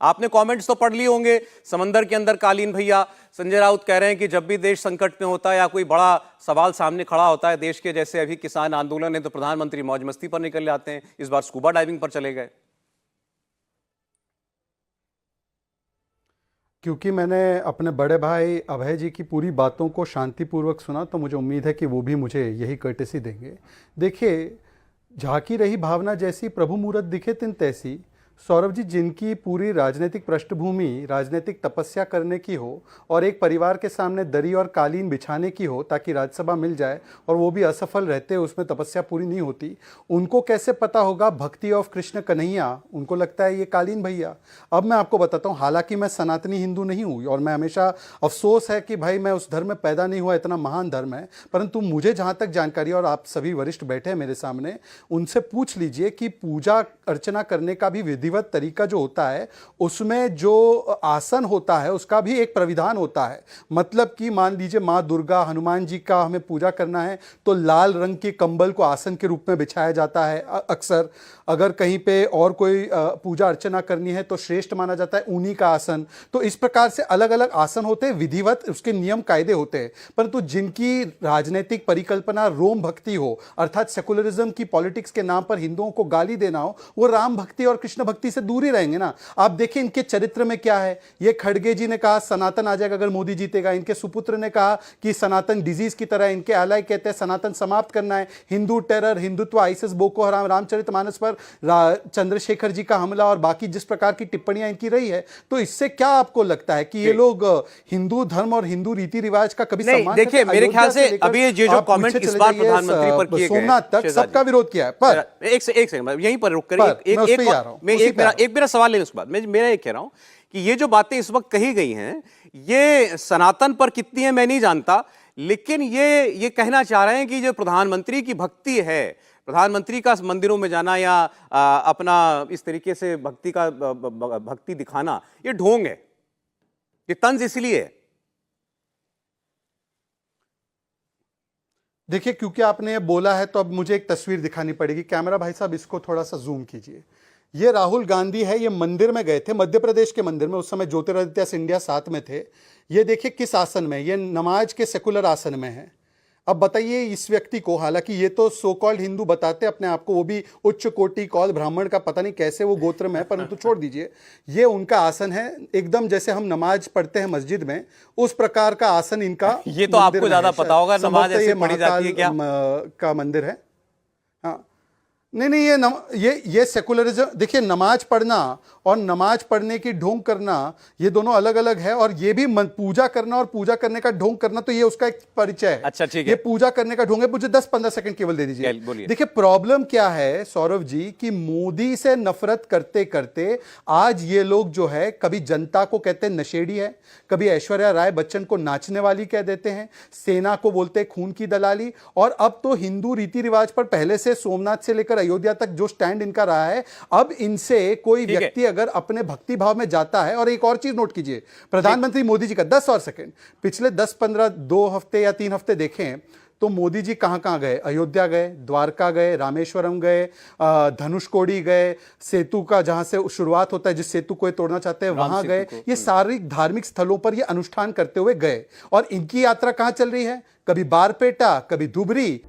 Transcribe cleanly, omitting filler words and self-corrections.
आपने कमेंट्स तो पढ़ लिए होंगे, समंदर के अंदर कालीन भैया। संजय राउत कह रहे हैं कि जब भी देश संकट में होता है या कोई बड़ा सवाल सामने खड़ा होता है देश के, जैसे अभी किसान आंदोलन है, तो प्रधानमंत्री मौज मस्ती पर निकल जाते हैं, इस बार स्कूबा डाइविंग पर चले गए। क्योंकि मैंने अपने बड़े भाई अभय जी की पूरी बातों को शांतिपूर्वक सुना, तो मुझे उम्मीद है कि वो भी मुझे यही कर्टेसी देंगे। देखिए, झांकी रही भावना जैसी, प्रभु मूरत दिखे तिन तैसी। सौरभ जी, जिनकी पूरी राजनीतिक पृष्ठभूमि राजनीतिक तपस्या करने की हो और एक परिवार के सामने दरी और कालीन बिछाने की हो ताकि राज्यसभा मिल जाए, और वो भी असफल रहते, उसमें तपस्या पूरी नहीं होती, उनको कैसे पता होगा भक्ति ऑफ कृष्ण कन्हैया? उनको लगता है ये कालीन भैया। अब मैं आपको बताता हूँ, हालांकि मैं सनातनी हिंदू नहीं हूँ और मैं हमेशा, अफसोस है कि भाई मैं उस धर्म में पैदा नहीं हुआ, इतना महान धर्म है, परंतु मुझे जहाँ तक जानकारी, और आप सभी वरिष्ठ बैठे हैं मेरे सामने, उनसे पूछ लीजिए कि पूजा अर्चना करने का भी विधिवत तरीका जो होता है, उसमें जो आसन होता है उसका भी एक प्रविधान होता है। मतलब कि मान लीजिए माँ दुर्गा, हनुमान जी का हमें पूजा करना है तो लाल रंग के कंबल को आसन के रूप में बिछाया जाता है अक्सर। अगर कहीं पे और कोई पूजा अर्चना करनी है तो श्रेष्ठ माना जाता है ऊनी का आसन। तो इस प्रकार से अलग अलग आसन होते हैं, विधिवत उसके नियम कायदे होते हैं। परंतु जिनकी राजनीतिक परिकल्पना रोम भक्ति हो, अर्थात सेकुलरिज्म की पॉलिटिक्स के नाम पर हिंदुओं को गाली देना हो, वो राम भक्ति और कृष्ण भक्ति से दूर ही रहेंगे ना। आप देखिए इनके चरित्र में क्या है। ये खड़गे जी ने कहा सनातन आ जाएगा अगर मोदी जीतेगा, इनके सुपुत्र ने कहा कि सनातन डिजीज की तरह, इनके एलाय कहते हैं सनातन समाप्त करना है, Hindu terror, Hindutva, ISS, Boko हराम, रामचरितमानस पर चंद्रशेखर जी का हमला और बाकी जिस प्रकार की टिप्पणियां इनकी रही है, तो इससे क्या आपको लगता है कि ये लोग हिंदू धर्म और हिंदू रीति रिवाज का कभी सम्मान? देखिए, मेरे ख्याल से अभी ये जो कमेंट इस बार प्रधानमंत्री पर किए गए, सोमनाथ तक सबका विरोध किया है। पर एक सेकंड यहीं पर रुक कर एक मेरा सवाल है, उसके बाद मेरा ये कह रहा हूं कि ये जो बातें इस वक्त कही गई हैं, ये सनातन पर कितनी है मैं नहीं जानता, लेकिन ये कहना चाह रहे हैं कि जो प्रधानमंत्री की भक्ति है, प्रधानमंत्री का मंदिरों में जाना या अपना इस तरीके से भक्ति दिखाना, ये ढोंग है, ये तंज इसलिए है। देखिए, क्योंकि आपने ये बोला है तो अब मुझे एक तस्वीर दिखानी पड़ेगी। कैमरा भाई साहब इसको थोड़ा सा जूम कीजिए। ये राहुल गांधी है, ये मंदिर में गए थे, मध्य प्रदेश के मंदिर में, उस समय ज्योतिरादित्य सिंधिया साथ में थे। ये देखिए किस आसन में, ये नमाज के सेकुलर आसन में है। अब बताइए इस व्यक्ति को, हालांकि ये तो सो कॉल्ड हिंदू बताते अपने आप को, वो भी उच्च कोटि कॉल ब्राह्मण का पता नहीं कैसे वो गोत्र में है, परंतु छोड़ दीजिए, ये उनका आसन है, एकदम जैसे हम नमाज पढ़ते हैं मस्जिद में उस प्रकार का आसन इनका। ये तो आपको ज्यादा पता होगा, नमाज ऐसे पढ़ी जाती है क्या? का मंदिर है। हाँ, नहीं, ये सेकुलरिज्म, देखिए नमाज पढ़ना और नमाज पढ़ने की ढोंग करना, ये दोनों अलग अलग है। और ये भी पूजा करना और पूजा करने का ढोंग करना, तो ये उसका एक परिचय है। अच्छा, ठीक है, ये पूजा करने का ढोंग है। मुझे 10-15 सेकंड केवल दे दीजिए। देखिए प्रॉब्लम क्या है सौरभ जी, कि मोदी से नफरत करते करते आज ये लोग जो है, कभी जनता को कहते हैं नशेड़ी है, कभी ऐश्वर्या राय बच्चन को नाचने वाली कह देते हैं, सेना को बोलते हैं खून की दलाली, और अब तो हिंदू रीति रिवाज पर पहले से सोमनाथ से लेकर अयोध्या तक जो स्टैंड इनका रहा है, अब इनसे कोई व्यक्ति अगर अपने भक्ति भाव में जाता है। और एक और चीज नोट कीजिए, प्रधानमंत्री मोदी जी का 10 और सेकंड, पिछले 10-15 2 हफ्ते या 3 हफ्ते देखें तो मोदी जी कहां कहां गए? अयोध्या गए, द्वारका गए, रामेश्वरम गए, धनुषकोडी गए, सेतु का जहां से शुरुआत होता है, जिस सेतु को ये तोड़ना चाहते हैं वहां गए। ये सारी धार्मिक स्थलों पर ये अनुष्ठान करते हुए गए। और इनकी यात्रा कहां चल रही है? कभी बारपेटा, कभी धुबरी,